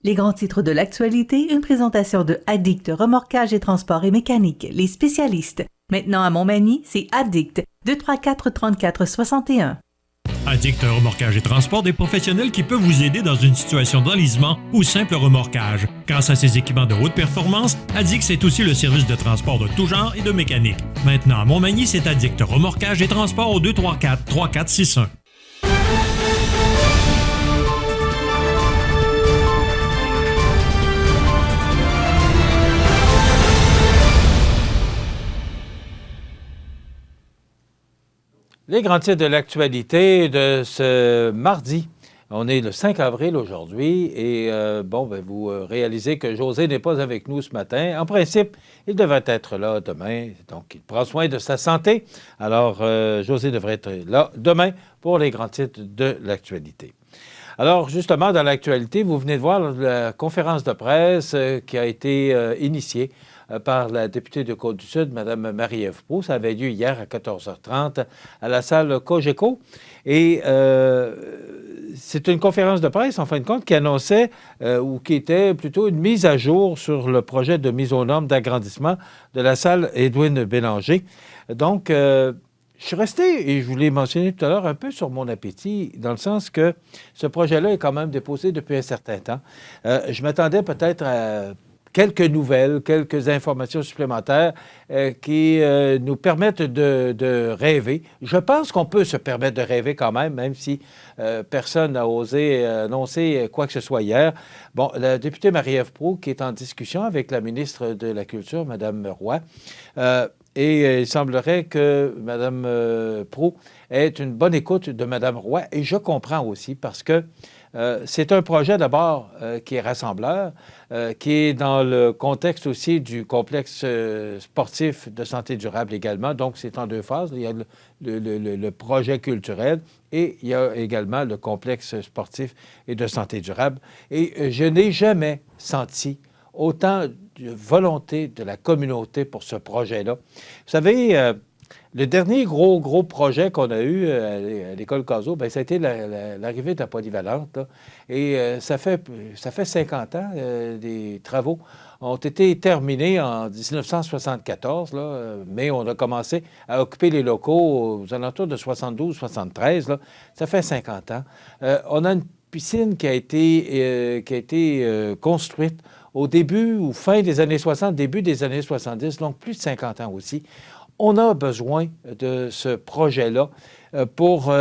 Les grands titres de l'actualité, une présentation de Addict Remorquage et Transport et Mécanique, les spécialistes. Maintenant à Montmagny, c'est Addict, 234-34-61. Addict Remorquage et Transport, des professionnels qui peuvent vous aider dans une situation d'enlisement ou simple remorquage. Grâce à ses équipements de haute performance, Addict, c'est aussi le service de transport de tout genre et de mécanique. Maintenant à Montmagny, c'est Addict Remorquage et Transport au 234-3461. Les grands titres de l'actualité de ce mardi. On est le 5 avril aujourd'hui et vous réalisez que José n'est pas avec nous ce matin. En principe, il devrait être là demain, donc il prend soin de sa santé. Alors, José devrait être là demain pour les grands titres de l'actualité. Alors, justement, dans l'actualité, vous venez de voir la conférence de presse qui a été initiée par la députée de Côte-du-Sud, Mme Marie-Ève Proulx. Ça avait lieu hier à 14h30 à la salle Cogeco. Et c'est une conférence de presse, en fin de compte, qui annonçait ou qui était plutôt une mise à jour sur le projet de mise aux normes d'agrandissement de la salle Édouine Bélanger. Donc, je suis resté, et je vous l'ai mentionné tout à l'heure, un peu sur mon appétit, dans le sens que ce projet-là est quand même déposé depuis un certain temps. Je m'attendais peut-être à quelques nouvelles, quelques informations supplémentaires qui nous permettent de rêver. Je pense qu'on peut se permettre de rêver quand même si personne n'a osé annoncer quoi que ce soit hier. Bon, la députée Marie-Ève Proulx, qui est en discussion avec la ministre de la Culture, Mme Roy, et il semblerait que Mme Proulx ait une bonne écoute de Mme Roy, et je comprends aussi parce que c'est un projet d'abord qui est rassembleur, qui est dans le contexte aussi du complexe sportif de santé durable également. Donc, c'est en deux phases. Il y a le projet culturel et il y a également le complexe sportif et de santé durable. Et je n'ai jamais senti autant de volonté de la communauté pour ce projet-là. Vous savez, le dernier gros projet qu'on a eu à l'école Cazot, ça a été l'arrivée de la polyvalente. Là. Et ça fait 50 ans, les travaux ont été terminés en 1974, là, mais on a commencé à occuper les locaux aux alentours de 72-73. Ça fait 50 ans. On a une piscine qui a été construite au début ou fin des années 60, début des années 70, donc plus de 50 ans aussi. On a besoin de ce projet-là pour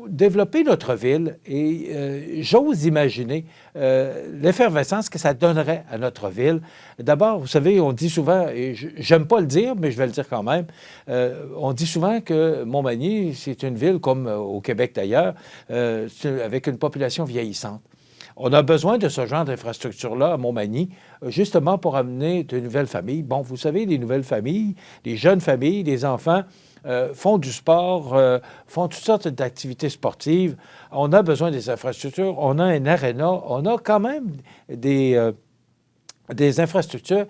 développer notre ville et j'ose imaginer l'effervescence que ça donnerait à notre ville. D'abord, vous savez, on dit souvent, et j'aime pas le dire, mais je vais le dire quand même, on dit souvent que Montmagny, c'est une ville comme au Québec d'ailleurs, avec une population vieillissante. On a besoin de ce genre d'infrastructure-là à Montmagny, justement pour amener de nouvelles familles. Bon, vous savez, les nouvelles familles, les jeunes familles, les enfants font du sport, font toutes sortes d'activités sportives. On a besoin des infrastructures. On a un aréna. On a quand même des infrastructures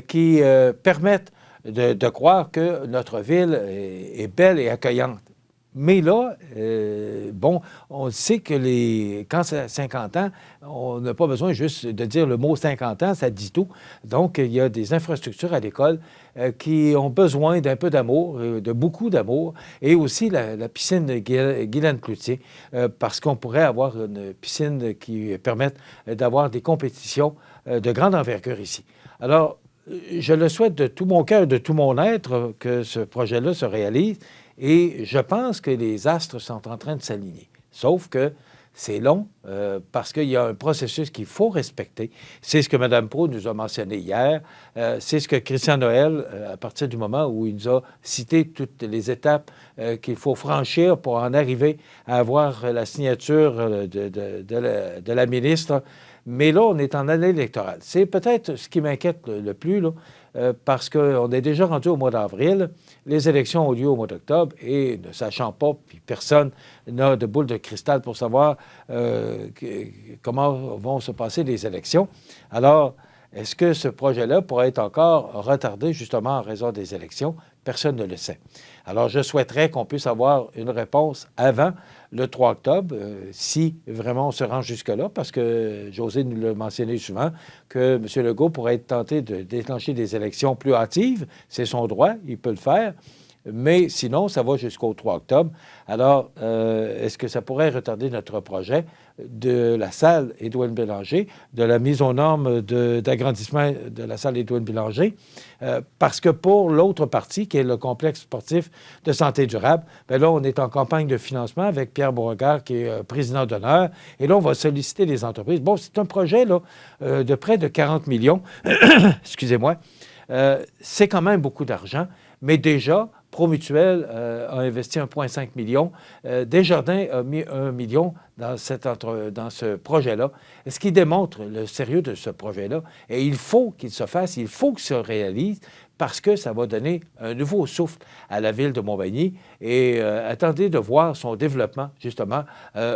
qui permettent de croire que notre ville est belle et accueillante. Mais là, on sait que quand c'est 50 ans, on n'a pas besoin juste de dire le mot 50 ans, ça dit tout. Donc, il y a des infrastructures à l'école qui ont besoin d'un peu d'amour, de beaucoup d'amour, et aussi la piscine de Guylaine Cloutier, parce qu'on pourrait avoir une piscine qui permette d'avoir des compétitions de grande envergure ici. Alors, je le souhaite de tout mon cœur, de tout mon être, que ce projet-là se réalise. Et je pense que les astres sont en train de s'aligner. Sauf que c'est long parce qu'il y a un processus qu'il faut respecter. C'est ce que Mme Proulx nous a mentionné hier. C'est ce que Christian Noël, à partir du moment où il nous a cité toutes les étapes qu'il faut franchir pour en arriver à avoir la signature de la ministre. Mais là, on est en année électorale. C'est peut-être ce qui m'inquiète le plus, là, parce qu'on est déjà rendu au mois d'avril. Les élections ont lieu au mois d'octobre et ne sachant pas, puis personne n'a de boule de cristal pour savoir comment vont se passer les élections. Alors, est-ce que ce projet-là pourrait être encore retardé justement en raison des élections? Personne ne le sait. Alors, je souhaiterais qu'on puisse avoir une réponse avant le 3 octobre, si vraiment on se rend jusque-là, parce que José nous l'a mentionné souvent, que M. Legault pourrait être tenté de déclencher des élections plus hâtives. C'est son droit, il peut le faire. Mais sinon, ça va jusqu'au 3 octobre. Alors, est-ce que ça pourrait retarder notre projet de la salle Édouard Bélanger, de la mise aux normes d'agrandissement de la salle Édouard Bélanger? Parce que pour l'autre partie, qui est le complexe sportif de santé durable, bien là, on est en campagne de financement avec Pierre Beauregard, qui est président d'honneur. Et là, on va solliciter les entreprises. Bon, c'est un projet là, de près de 40 millions. Excusez-moi. C'est quand même beaucoup d'argent, mais déjà, Promutuel a investi 1,5 million. Desjardins a mis 1 million dans ce projet-là, ce qui démontre le sérieux de ce projet-là. Et il faut qu'il se fasse, il faut qu'il se réalise, parce que ça va donner un nouveau souffle à la ville de Montmagny. Et attendez de voir son développement, justement,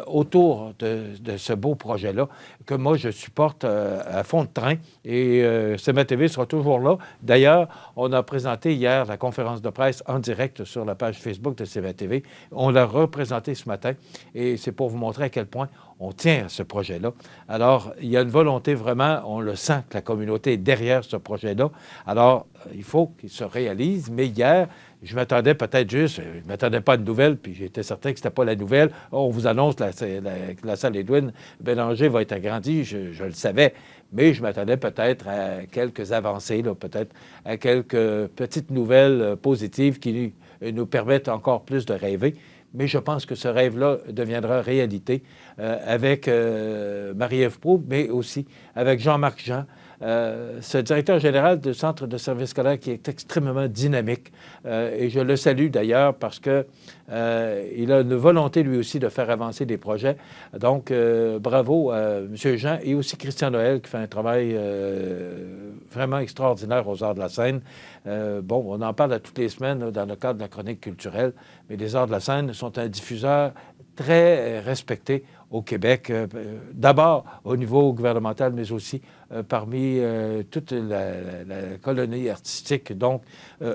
autour de ce beau projet-là, que moi, je supporte à fond de train. Et CMA-TV sera toujours là. D'ailleurs, on a présenté hier la conférence de presse en direct sur la page Facebook de CMA-TV. On l'a représenté ce matin. Et c'est pour vous montrer à quel point on tient à ce projet-là. Alors, il y a une volonté vraiment, on le sent, que la communauté est derrière ce projet-là. Alors, il faut qu'il se réalise. Mais hier, je m'attendais peut-être juste, je ne m'attendais pas à une nouvelle, puis j'étais certain que ce n'était pas la nouvelle. On vous annonce que la salle Édouard Bélanger va être agrandie, je le savais. Mais je m'attendais peut-être à quelques avancées, peut-être à quelques petites nouvelles positives qui nous permettent encore plus de rêver. Mais je pense que ce rêve-là deviendra réalité avec Marie-Ève Proulx, mais aussi avec Jean-Marc Jean, ce directeur général du Centre de services scolaires qui est extrêmement dynamique. Et je le salue d'ailleurs parce qu'il a une volonté lui aussi de faire avancer des projets. Donc, bravo à M. Jean et aussi Christian Noël qui fait un travail vraiment extraordinaire aux Arts de la Scène. Bon, on en parle à toutes les semaines là, dans le cadre de la chronique culturelle, mais les Arts de la Scène sont un diffuseur très respecté au Québec, d'abord au niveau gouvernemental, mais aussi parmi toute la colonie artistique. Donc,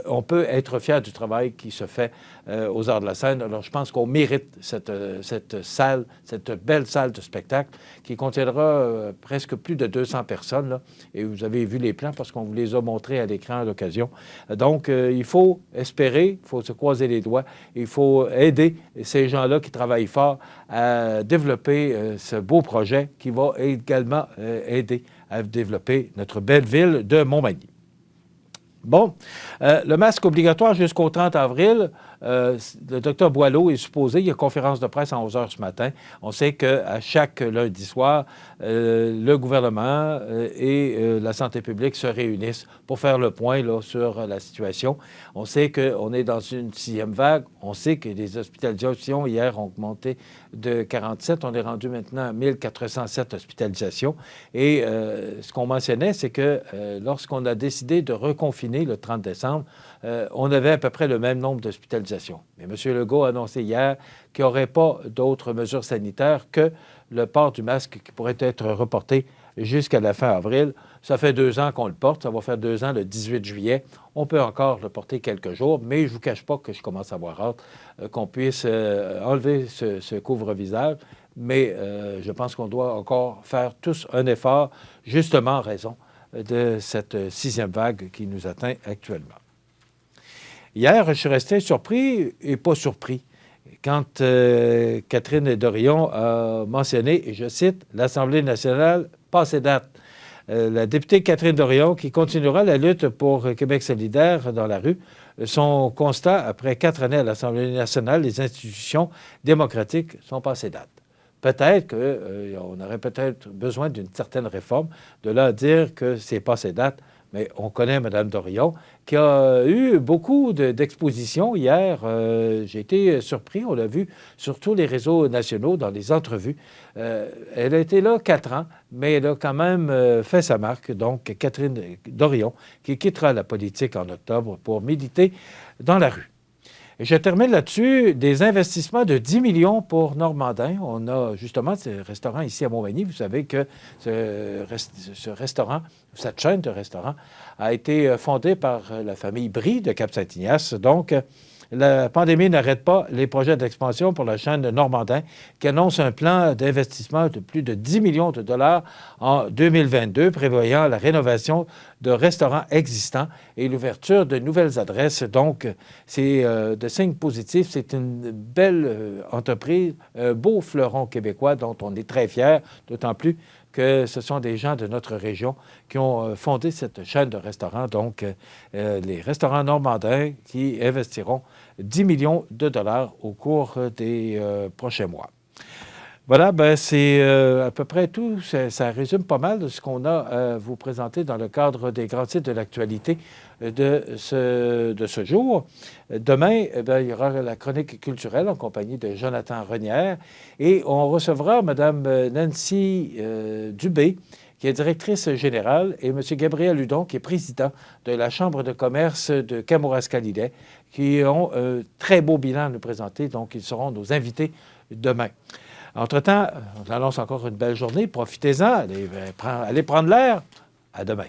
on peut être fier du travail qui se fait aux Arts de la Scène. Alors, je pense qu'on mérite cette salle, cette belle salle de spectacle qui contiendra presque plus de 200 personnes. Là. Et vous avez vu les plans parce qu'on vous les a montrés à l'écran à l'occasion. Donc, il faut espérer, il faut se croiser les doigts, il faut aider ces gens-là qui travaillent fort à développer ce beau projet qui va également aider à développer notre belle ville de Montmagny. Bon, le masque obligatoire jusqu'au 30 avril, le docteur Boileau est supposé, il y a conférence de presse à 11 h ce matin. On sait qu'à chaque lundi soir, le gouvernement et la santé publique se réunissent pour faire le point là, sur la situation. On sait qu'on est dans une 6e vague. On sait que les hospitalisations hier ont augmenté de 47. On est rendu maintenant à 1407 hospitalisations. Et ce qu'on mentionnait, c'est que lorsqu'on a décidé de reconfiner le 30 décembre, on avait à peu près le même nombre d'hospitalisations. Mais M. Legault a annoncé hier qu'il n'y aurait pas d'autres mesures sanitaires que le port du masque qui pourrait être reporté jusqu'à la fin avril. Ça fait 2 ans qu'on le porte. Ça va faire 2 ans le 18 juillet. On peut encore le porter quelques jours, mais je ne vous cache pas que je commence à avoir hâte qu'on puisse enlever ce couvre-visage. Mais je pense qu'on doit encore faire tous un effort, justement en raison de cette 6e vague qui nous atteint actuellement. Hier, je suis resté surpris et pas surpris quand Catherine Dorion a mentionné, et je cite, « l'Assemblée nationale passée date ». La députée Catherine Dorion qui continuera la lutte pour Québec solidaire dans la rue. Son constat, après 4 années à l'Assemblée nationale, les institutions démocratiques sont passées date. Peut-être qu'on aurait peut-être besoin d'une certaine réforme, de là à dire que c'est passé date. Mais on connaît Mme Dorion, qui a eu beaucoup d'expositions hier. J'ai été surpris, on l'a vu sur tous les réseaux nationaux, dans les entrevues. Elle a été là 4 ans, mais elle a quand même fait sa marque. Donc, Catherine Dorion, qui quittera la politique en octobre pour militer dans la rue. Et je termine là-dessus, des investissements de 10 millions pour Normandin. On a justement ce restaurant ici à Montmagny. Vous savez que ce restaurant, cette chaîne de restaurants, a été fondée par la famille Brie de Cap-Saint-Ignace. Donc, la pandémie n'arrête pas les projets d'expansion pour la chaîne de Normandin, qui annonce un plan d'investissement de plus de 10 millions de dollars en 2022, prévoyant la rénovation de restaurants existants et l'ouverture de nouvelles adresses. Donc, c'est de signes positifs. C'est une belle entreprise, un beau fleuron québécois dont on est très fiers, d'autant plus que ce sont des gens de notre région qui ont fondé cette chaîne de restaurants, donc les restaurants normandins qui investiront 10 millions de dollars au cours des prochains mois. Voilà, ben c'est à peu près tout. Ça résume pas mal de ce qu'on a à vous présenter dans le cadre des grands titres de l'actualité de ce jour. Demain, il y aura la chronique culturelle en compagnie de Jonathan Renière et on recevra Mme Nancy Dubé, qui est directrice générale, et M. Gabriel Hudon, qui est président de la Chambre de commerce de Kamouraska-Lillet, qui ont un très beau bilan à nous présenter. Donc, ils seront nos invités demain. Entre-temps, on annonce encore une belle journée. Profitez-en. Allez prendre l'air. À demain.